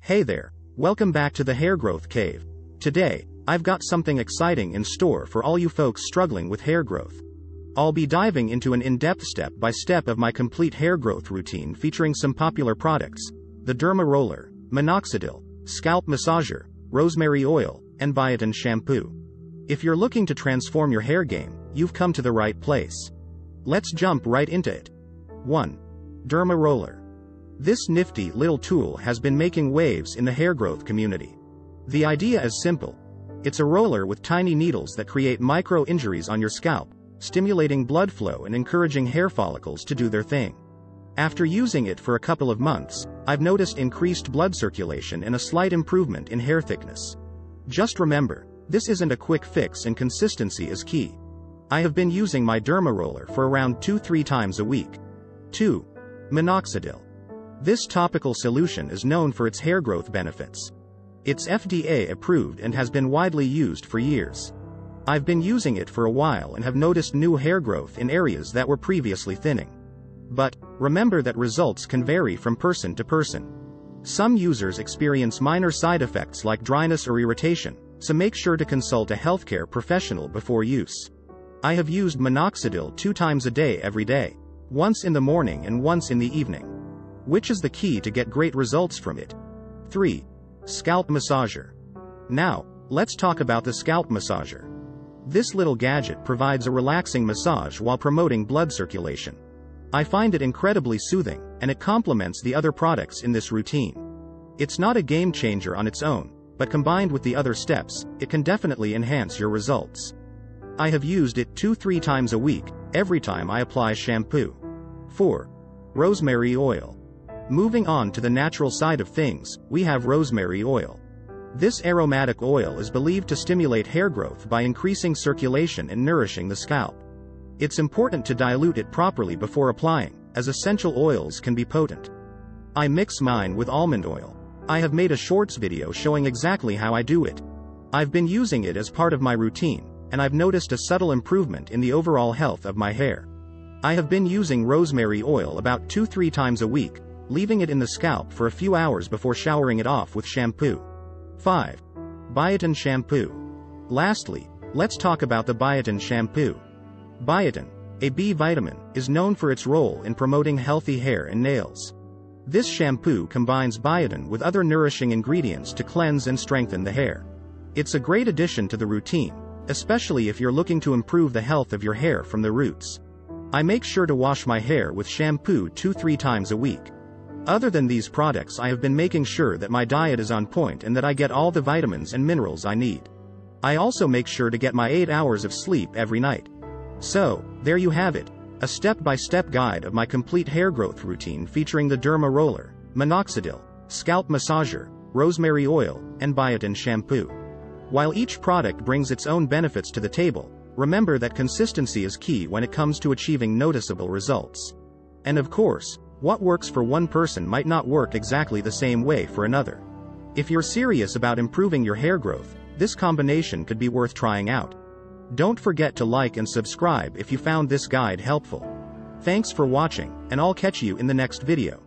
Hey there, welcome back to the Hair Growth Cave. Today, I've got something exciting in store for all you folks struggling with hair growth. I'll be diving into an in-depth step-by-step of my complete hair growth routine featuring some popular products: the Derma Roller, Minoxidil, Scalp Massager, Rosemary Oil, and Biotin Shampoo. If you're looking to transform your hair game, you've come to the right place. Let's jump right into it. 1. Derma Roller. This nifty little tool has been making waves in the hair growth community. The idea is simple. It's a roller with tiny needles that create micro-injuries on your scalp, stimulating blood flow and encouraging hair follicles to do their thing. After using it for a couple of months, I've noticed increased blood circulation and a slight improvement in hair thickness. Just remember, this isn't a quick fix and consistency is key. I have been using my Derma Roller for around 2-3 times a week. 2. Minoxidil. This topical solution is known for its hair growth benefits. It's FDA approved and has been widely used for years. I've been using it for a while and have noticed new hair growth in areas that were previously thinning. But remember that results can vary from person to person. Some users experience minor side effects like dryness or irritation, so make sure to consult a healthcare professional before use. I have used Minoxidil 2 times a day every day, once in the morning and once in the evening, which is the key to get great results from it. 3. Scalp Massager. Now, let's talk about the Scalp Massager. This little gadget provides a relaxing massage while promoting blood circulation. I find it incredibly soothing, and it complements the other products in this routine. It's not a game changer on its own, but combined with the other steps, it can definitely enhance your results. I have used it 2-3 times a week, every time I apply shampoo. 4. Rosemary Oil. Moving on to the natural side of things, we have rosemary oil. This aromatic oil is believed to stimulate hair growth by increasing circulation and nourishing the scalp. It's important to dilute it properly before applying, as essential oils can be potent. I mix mine with almond oil. I have made a shorts video showing exactly how I do it. I've been using it as part of my routine, and I've noticed a subtle improvement in the overall health of my hair. I have been using rosemary oil about 2-3 times a week, leaving it in the scalp for a few hours before showering it off with shampoo. 5. Biotin Shampoo. Lastly, let's talk about the Biotin Shampoo. Biotin, a B vitamin, is known for its role in promoting healthy hair and nails. This shampoo combines biotin with other nourishing ingredients to cleanse and strengthen the hair. It's a great addition to the routine, especially if you're looking to improve the health of your hair from the roots. I make sure to wash my hair with shampoo 2-3 times a week. Other than these products, I have been making sure that my diet is on point and that I get all the vitamins and minerals I need. I also make sure to get my 8 hours of sleep every night. So, there you have it, a step-by-step guide of my complete hair growth routine featuring the Derma Roller, Minoxidil, Scalp Massager, Rosemary Oil, and Biotin Shampoo. While each product brings its own benefits to the table, remember that consistency is key when it comes to achieving noticeable results. And of course, what works for one person might not work exactly the same way for another. If you're serious about improving your hair growth, this combination could be worth trying out. Don't forget to like and subscribe if you found this guide helpful. Thanks for watching, and I'll catch you in the next video.